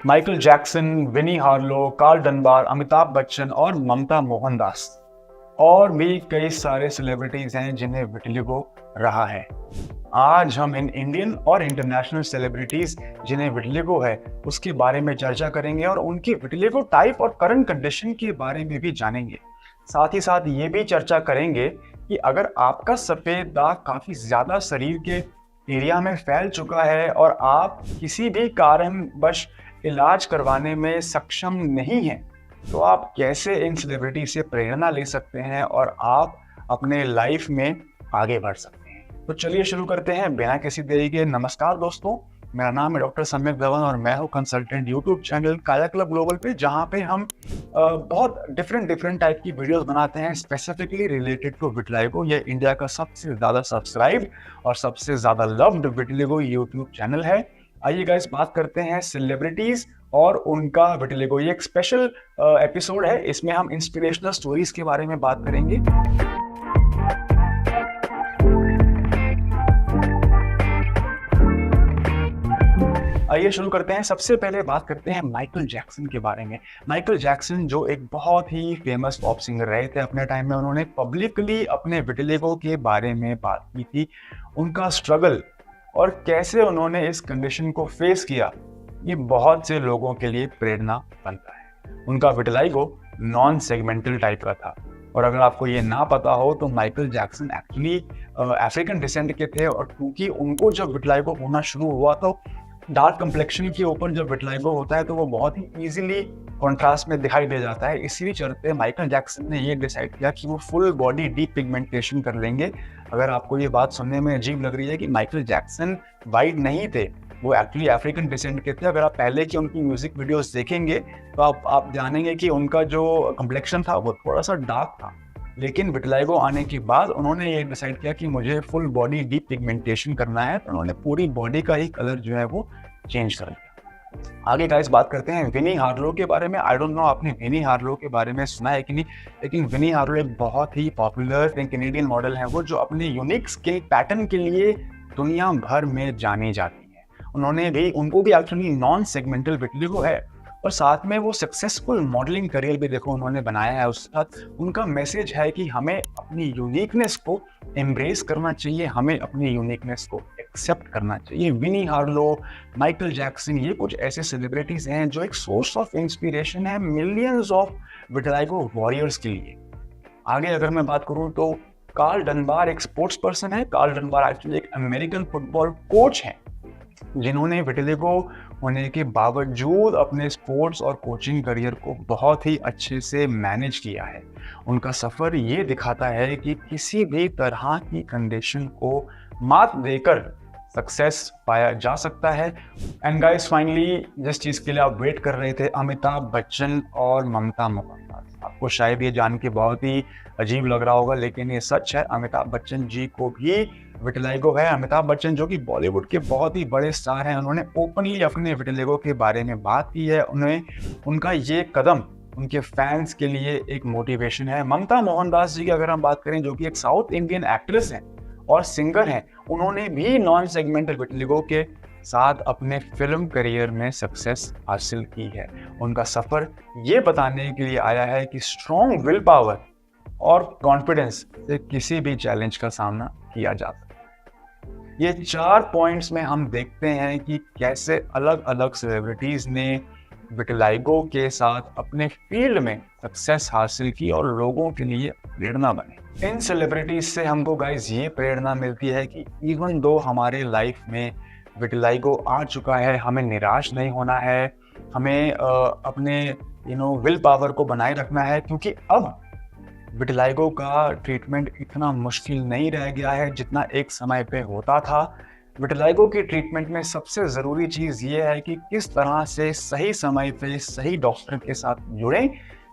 Michael Jackson, Winnie Harlow, Carl Dunbar, Amitabh Bachchan और ममता मोहनदास और भी कई सारे सेलिब्रिटीज हैं जिन्हें विटिलिगो रहा है। आज हम इन इंडियन और इंटरनेशनल सेलिब्रिटीज जिन्हें विटिलिगो है उसके बारे में चर्चा करेंगे और उनकी विटिलिगो टाइप और करंट कंडीशन के बारे में भी जानेंगे। साथ ही साथ ये भी चर्चा करेंगे कि अगर आपका सफेद दाग काफी ज्यादा शरीर के एरिया में फैल चुका है और आप किसी भी कारणवश इलाज करवाने में सक्षम नहीं हैं, तो आप कैसे इन सेलिब्रिटी से प्रेरणा ले सकते हैं और आप अपने लाइफ में आगे बढ़ सकते हैं। तो चलिए शुरू करते हैं बिना किसी देरी के। नमस्कार दोस्तों, मेरा नाम है डॉक्टर सम्यक धवन और मैं हूं कंसल्टेंट यूट्यूब चैनल काया क्लब ग्लोबल पे, जहां पे हम बहुत डिफरेंट टाइप की वीडियोस बनाते हैं स्पेसिफिकली रिलेटेड टू विटिलिगो। ये इंडिया का सबसे ज़्यादा सब्सक्राइब और सबसे ज़्यादा लव्ड विटिलिगो यूट्यूब चैनल है। आइए गाइस, बात करते हैं सेलिब्रिटीज और उनका विटिलिगो। ये एक स्पेशल एपिसोड है, इसमें हम इंस्पिरेशनल स्टोरीज के बारे में बात करेंगे। आइए शुरू करते हैं। सबसे पहले बात करते हैं माइकल जैक्सन के बारे में। माइकल जैक्सन जो एक बहुत ही फेमस पॉप सिंगर रहे थे अपने टाइम में, उन्होंने पब्लिकली अपने विटिलिगो के बारे में बात की थी, उनका स्ट्रगल और कैसे उन्होंने इस कंडीशन को फेस किया। ये बहुत से लोगों के लिए प्रेरणा बनता है। उनका विटिलिगो नॉन सेगमेंटल टाइप का था और अगर आपको ये ना पता हो तो Michael Jackson actually African descent के थे और क्योंकि उनको जब विटिलिगो होना शुरू हुआ तो डार्क कंप्लेक्शन के ऊपर जब विटिलिगो होता है तो वो बहुत ही इजीली कॉन्ट्रास्ट में दिखाई दे जाता है। इसी चलते माइकल जैक्सन ने ये डिसाइड किया कि वो फुल बॉडी डीप पिगमेंटेशन कर लेंगे। अगर आपको ये बात सुनने में अजीब लग रही है कि माइकल जैक्सन वाइट नहीं थे, वो एक्चुअली अफ्रीकन डिसेंट के थे। अगर आप पहले की उनकी म्यूजिक वीडियोस देखेंगे तो आप जानेंगे कि उनका जो कम्प्लेक्शन था वो थोड़ा सा डार्क था, लेकिन विटिलिगो आने के बाद उन्होंने ये डिसाइड किया कि मुझे फुल बॉडी डीप पिगमेंटेशन करना है, तो उन्होंने पूरी बॉडी का ही कलर जो है वो चेंज कर दिया। आगे गाइस बात करते हैं विनी हार्लो के बारे में। आई डोंट नो आपने विनी हार्लो के बारे में सुना है कि नहीं, लेकिन विनी हार्लो एक बहुत ही पॉपुलर कैनेडियन मॉडल है वो, जो अपने यूनिक स्किन पैटर्न के लिए दुनिया भर में जानी जाती है। उनको भी एक्चुअली नॉन सेगमेंटल विटिलिगो है और साथ में वो सक्सेसफुल मॉडलिंग करियर भी देखो उन्होंने बनाया है। उसके साथ उनका मैसेज है कि हमें अपनी यूनिकनेस को एम्ब्रेस करना चाहिए, हमें अपनी यूनिकनेस को एक्सेप्ट करना चाहिए। विनी हार्लो, माइकल जैक्सन, ये कुछ ऐसे सेलिब्रिटीज हैं जो एक सोर्स ऑफ इंस्पिरेशन है मिलियंस ऑफ विटिलिगो वॉरियर्स के लिए। आगे अगर मैं बात करूं तो कार्ल डनबार एक स्पोर्ट्स पर्सन है। कार्ल डनबार एक्चुअली एक अमेरिकन फुटबॉल कोच हैं जिन्होंने विटिलिगो होने के बावजूद अपने स्पोर्ट्स और कोचिंग करियर को बहुत ही अच्छे से मैनेज किया है। उनका सफ़र ये दिखाता है कि किसी भी तरह की कंडीशन को मात देकर सक्सेस पाया जा सकता है। एंड गाइस, फाइनली जिस चीज़ के लिए आप वेट कर रहे थे, अमिताभ बच्चन और ममता मोहनदास। आपको शायद ये जान के बहुत ही अजीब लग रहा होगा, लेकिन ये सच है। अमिताभ बच्चन जी को भी विटिलिगो है। अमिताभ बच्चन जो कि बॉलीवुड के बहुत ही बड़े स्टार हैं, उन्होंने ओपनली अपने विटिलिगो के बारे में बात की है। उनका ये कदम उनके फैंस के लिए एक मोटिवेशन है। ममता मोहनदास जी की अगर हम बात करें, जो कि एक साउथ इंडियन एक्ट्रेस हैं और सिंगर हैं, उन्होंने भी नॉन सेगमेंटल विटिलिगो के साथ अपने फिल्म करियर में सक्सेस हासिल की है। उनका सफ़र ये बताने के लिए आया है कि स्ट्रॉन्ग विल पावर और कॉन्फिडेंस से किसी भी चैलेंज का सामना किया जा सकता है। ये 4 पॉइंट्स में हम देखते हैं कि कैसे अलग अलग सेलिब्रिटीज ने विटिलिगो के साथ अपने फील्ड में सक्सेस हासिल की और लोगों के लिए प्रेरणा बने। इन सेलिब्रिटीज से हमको गाइस ये प्रेरणा मिलती है कि इवन दो हमारे लाइफ में विटिलिगो आ चुका है, हमें निराश नहीं होना है, हमें अपने विल पावर को बनाए रखना है, क्योंकि अब विटिलिगो का ट्रीटमेंट इतना मुश्किल नहीं रह गया है जितना एक समय पे होता था। विटिलिगो की ट्रीटमेंट में सबसे ज़रूरी चीज़ ये है कि किस तरह से सही समय पे सही डॉक्टर के साथ जुड़ें,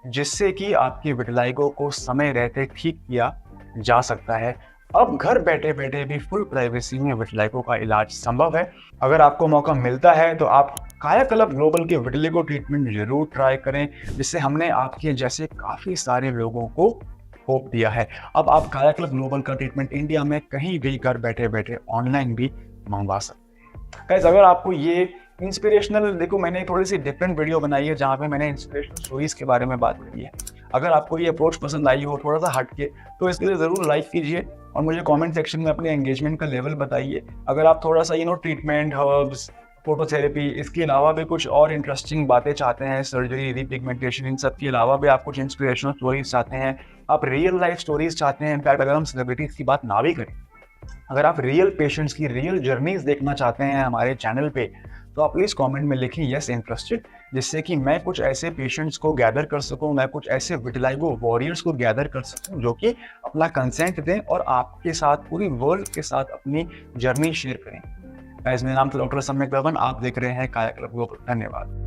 जिससे कि आपकी विटिलिगो को समय रहते ठीक किया जा सकता है। अब घर बैठे बैठे भी फुल प्राइवेसी में विटिलिगो का इलाज संभव है। अगर आपको मौका मिलता है तो आप काया क्लब ग्लोबल के विटिलिगो ट्रीटमेंट जरूर ट्राई करें, जिससे हमने आपके जैसे काफ़ी सारे लोगों को होप दिया है। अब आप काया क्लब ग्लोबल का ट्रीटमेंट इंडिया में कहीं भी घर बैठे बैठे ऑनलाइन भी मंगवा सकते हैं। गाइस, अगर आपको ये इंस्पिरेशनल, देखो मैंने थोड़ी सी डिफरेंट वीडियो बनाई है जहाँ पे मैंने इंस्पिरेशनल स्टोरीज के बारे में बात करी है। अगर आपको ये अप्रोच पसंद आई हो थोड़ा सा हट के, तो इसके लिए ज़रूर लाइक कीजिए और मुझे कमेंट सेक्शन में अपने एंगेजमेंट का लेवल बताइए। अगर आप थोड़ा सा ट्रीटमेंट, हर्ब्स, फोटोथेरेपी, इसके अलावा भी कुछ और इंटरेस्टिंग बातें चाहते हैं, सर्जरी, रिपिगमेंटेशन, इन सब के अलावा भी आप कुछ इंस्पिरेशनल स्टोरीज चाहते हैं, आप रियल लाइफ स्टोरीज चाहते हैं, इनफैक्ट अगर हम सेलिब्रिटीज़ की बात ना भी करें, अगर आप रियल पेशेंट्स की रियल जर्नीज देखना चाहते हैं हमारे चैनल पे, तो आप प्लीज़ कमेंट में लिखें यस इंटरेस्टेड, जिससे कि मैं कुछ ऐसे पेशेंट्स को गैदर कर सकूं, मैं कुछ ऐसे विटिलिगो वॉरियर्स को गैदर कर सकूं जो कि अपना कंसेंट दें और आपके साथ, पूरी वर्ल्ड के साथ अपनी जर्नी शेयर करें। गाइस, मेरा नाम डॉक्टर सम्यक दवन, आप देख रहे हैं काया क्लब ग्लोबल। धन्यवाद।